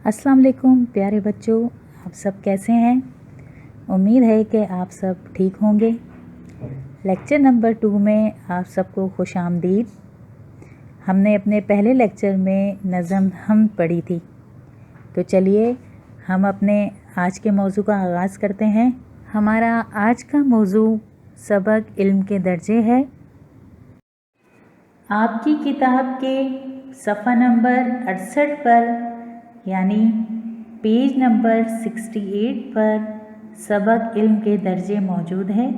अस्सलाम वालेकुम प्यारे बच्चों, आप सब कैसे हैं। उम्मीद है कि आप सब ठीक होंगे। लेक्चर नंबर 2 में आप सबको खुश आमदीद। हमने अपने पहले लेक्चर में नज़म हम पढ़ी थी, तो चलिए हम अपने आज के मौजू का आगाज़ करते हैं। हमारा आज का मौजू सबक इल्म के दर्जे है। आपकी किताब के सफ़ा नंबर 68 पर यानी पेज नंबर 68 पर सबक इल्म के दर्जे मौजूद है।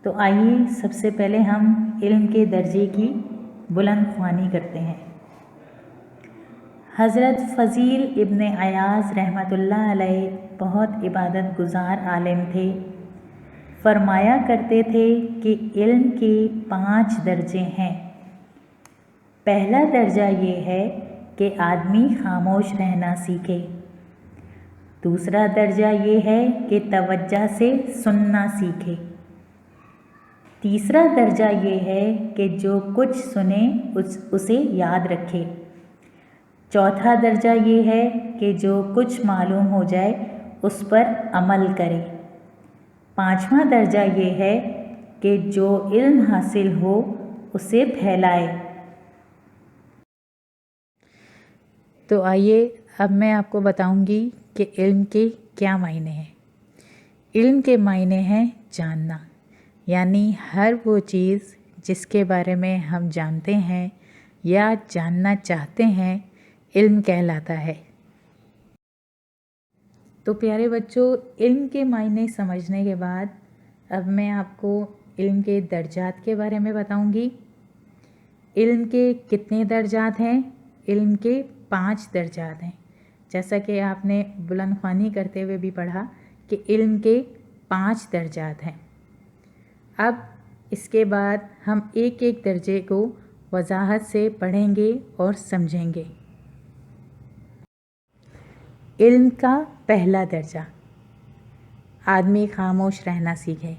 तो आइए सबसे पहले हम इल्म के दर्जे की बुलंद ख्वानी करते हैं। हज़रत फ़ज़ील इब्न अयाज़ रहमतुल्लाह अलैह बहुत इबादत गुज़ार आलिम थे। फरमाया करते थे कि इल्म के 5 दर्जे हैं। पहला दर्जा ये है कि आदमी खामोश रहना सीखे। दूसरा दर्जा ये है कि तवज्जो से सुनना सीखे। तीसरा दर्जा ये है कि जो कुछ सुने उसे याद रखे। चौथा दर्जा ये है कि जो कुछ मालूम हो जाए उस पर अमल करे। पांचवा दर्जा ये है कि जो इल्म हासिल हो उसे फैलाए। तो आइए अब मैं आपको बताऊंगी कि इल्म के क्या मायने हैं। इल्म के मायने हैं जानना, यानी हर वो चीज़ जिसके बारे में हम जानते हैं या जानना चाहते हैं, इल्म कहलाता है। तो प्यारे बच्चों, इल्म के मायने समझने के बाद अब मैं आपको इल्म के दर्जात के बारे में बताऊंगी। इल्म के कितने दर्जात हैं? इल्म के 5 दर्जात हैं। जैसा कि आपने बुलंद ख्वानी करते हुए भी पढ़ा कि इल्म के 5 दर्जात हैं। अब इसके बाद हम एक एक दर्जे को वजाहत से पढ़ेंगे और समझेंगे। इल्म का पहला दर्जा, आदमी खामोश रहना सीखे,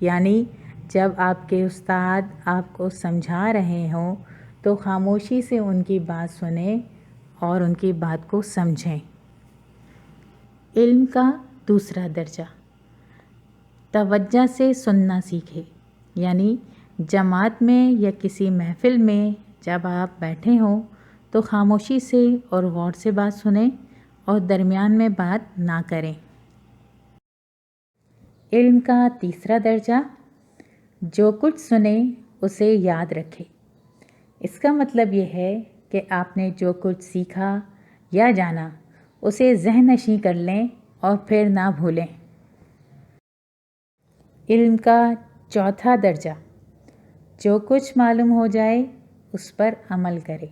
यानी जब आपके उस्ताद आपको समझा रहे हों तो खामोशी से उनकी बात सुने और उनकी बात को समझें। इल्म का दूसरा दर्जा, तवज्जो से सुनना सीखे, यानी जमात में या किसी महफ़िल में जब आप बैठे हों तो खामोशी से और गौर से बात सुनें और दरमियान में बात ना करें। इल्म का तीसरा दर्जा, जो कुछ सुने उसे याद रखें। इसका मतलब ये है कि आपने जो कुछ सीखा या जाना उसे ज़हन-नशीं कर लें और फिर ना भूलें। इल्म का चौथा दर्जा, जो कुछ मालूम हो जाए उस पर अमल करें,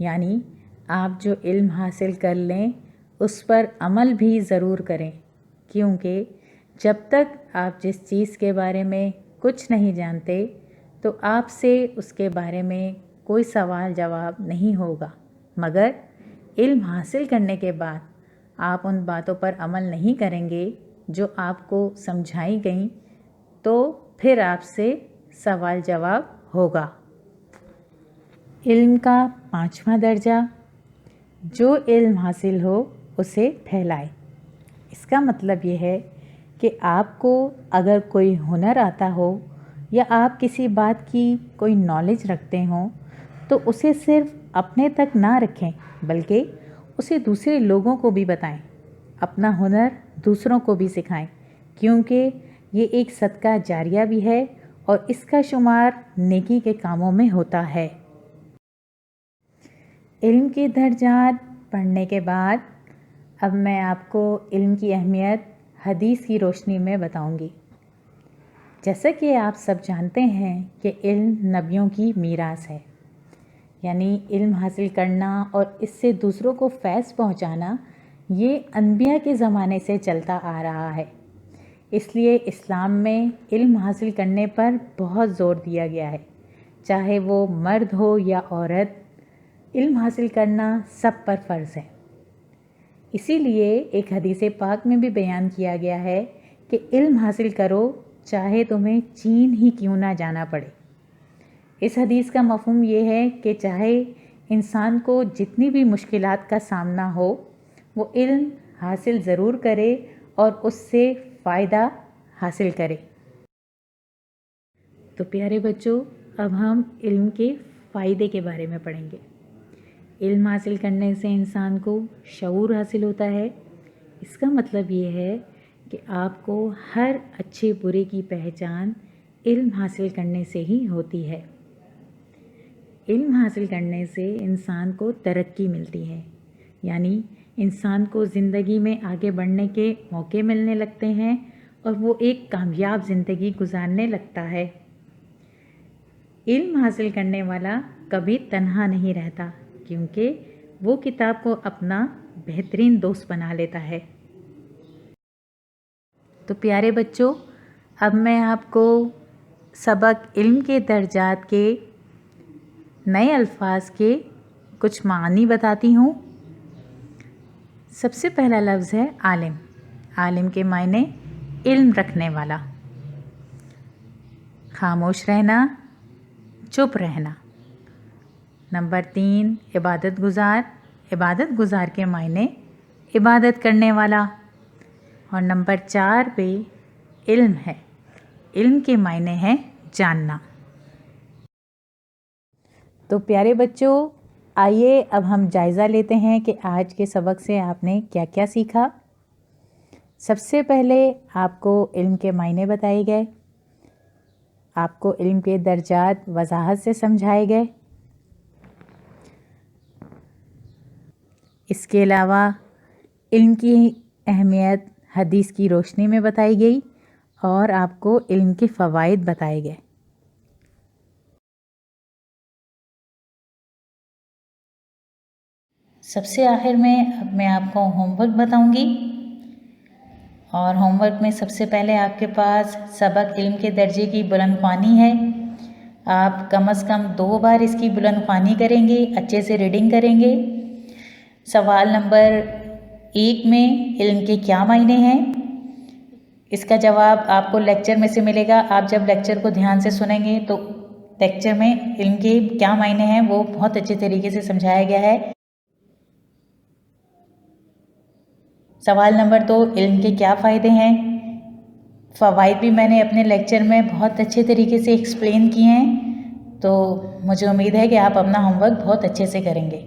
यानी आप जो इल्म हासिल कर लें उस पर अमल भी ज़रूर करें, क्योंकि जब तक आप जिस चीज़ के बारे में कुछ नहीं जानते तो आपसे उसके बारे में कोई सवाल जवाब नहीं होगा। मगर इल्म हासिल करने के बाद आप उन बातों पर अमल नहीं करेंगे जो आपको समझाई गई, तो फिर आपसे सवाल जवाब होगा। इल्म का 5वां दर्जा, जो इल्म हासिल हो उसे फैलाए। इसका मतलब ये है कि आपको अगर कोई हुनर आता हो या आप किसी बात की कोई नॉलेज रखते हों तो उसे सिर्फ़ अपने तक ना रखें, बल्कि उसे दूसरे लोगों को भी बताएं। अपना हुनर दूसरों को भी सिखाएं, क्योंकि ये एक सदका जारिया भी है और इसका शुमार नेकी के कामों में होता है। इल्म के दर्जात पढ़ने के बाद अब मैं आपको इल्म की अहमियत हदीस की रोशनी में बताऊंगी। जैसा कि आप सब जानते हैं कि इल्म नबियों की मीरास है, यानी इल्म हासिल करना और इससे दूसरों को फैज़ पहुंचाना ये अनबिया के ज़माने से चलता आ रहा है। इसलिए इस्लाम में इल्म हासिल करने पर बहुत ज़ोर दिया गया है। चाहे वो मर्द हो या औरत, इल्म हासिल करना सब पर फ़र्ज़ है। इसीलिए एक हदीस पाक में भी बयान किया गया है कि इल्म हासिल करो चाहे तुम्हें चीन ही क्यों ना जाना पड़े। इस हदीस का मफ़हूम ये है कि चाहे इंसान को जितनी भी मुश्किलात का सामना हो, وہ علم حاصل ضرور کرے اور اس سے فائدہ حاصل کرے۔ تو پیارے بچوں، اب ہم علم کے فائدے کے بارے میں پڑھیں گے۔ علم حاصل کرنے سے انسان کو شعور حاصل ہوتا ہے۔ اس کا مطلب یہ ہے کہ آپ کو ہر اچھے برے کی پہچان علم حاصل کرنے سے ہی ہوتی ہے۔ علم حاصل کرنے سے انسان کو ترقی ملتی ہے، یعنی انسان کو زندگی میں آگے بڑھنے کے موقع ملنے لگتے ہیں اور وہ ایک کامیاب زندگی گزارنے لگتا ہے۔ علم حاصل کرنے والا کبھی تنہا نہیں رہتا، کیونکہ وہ کتاب کو اپنا بہترین دوست بنا لیتا ہے۔ تو پیارے بچوں، اب میں آپ کو سبق علم کے درجات کے نئے الفاظ کے کچھ معنی بتاتی ہوں۔ سب سے پہلا لفظ ہے عالم۔ عالم کے معنی علم رکھنے والا۔ خاموش رہنا، چپ رہنا۔ نمبر 3 عبادت گزار۔ عبادت گزار کے معنی عبادت کرنے والا۔ اور نمبر 4 پہ علم ہے۔ علم کے معنی ہے جاننا۔ تو پیارے بچوں، آئیے اب ہم جائزہ لیتے ہیں کہ آج کے سبق سے آپ نے کیا کیا سیکھا۔ سب سے پہلے آپ کو علم کے معنی بتائے گئے، آپ کو علم کے درجات وضاحت سے سمجھائے گئے۔ اس کے علاوہ علم کی اہمیت حدیث کی روشنی میں بتائی گئی اور آپ کو علم کے فوائد بتائے گئے۔ سب سے آخر میں اب میں آپ کو ہوم ورک بتاؤں گی، اور ہوم ورک میں سب سے پہلے آپ کے پاس سبق علم کے درجے کی بلند خوانی ہے۔ آپ کم از کم 2 بار اس کی بلند خوانی کریں گے، اچھے سے ریڈنگ کریں گے۔ سوال نمبر 1 میں علم کے کیا معنی ہیں، اس کا جواب آپ کو لیکچر میں سے ملے گا۔ آپ جب لیکچر کو دھیان سے سنیں گے تو لیکچر میں علم کے کیا معنی ہیں وہ بہت اچھے طریقے سے سمجھایا گیا ہے۔ سوال نمبر 2 علم کے کیا فائدے ہیں، فوائد بھی میں نے اپنے لیکچر میں بہت اچھے طریقے سے ایکسپلین کیے ہیں۔ تو مجھے امید ہے کہ آپ اپنا ہوم ورک بہت اچھے سے کریں گے۔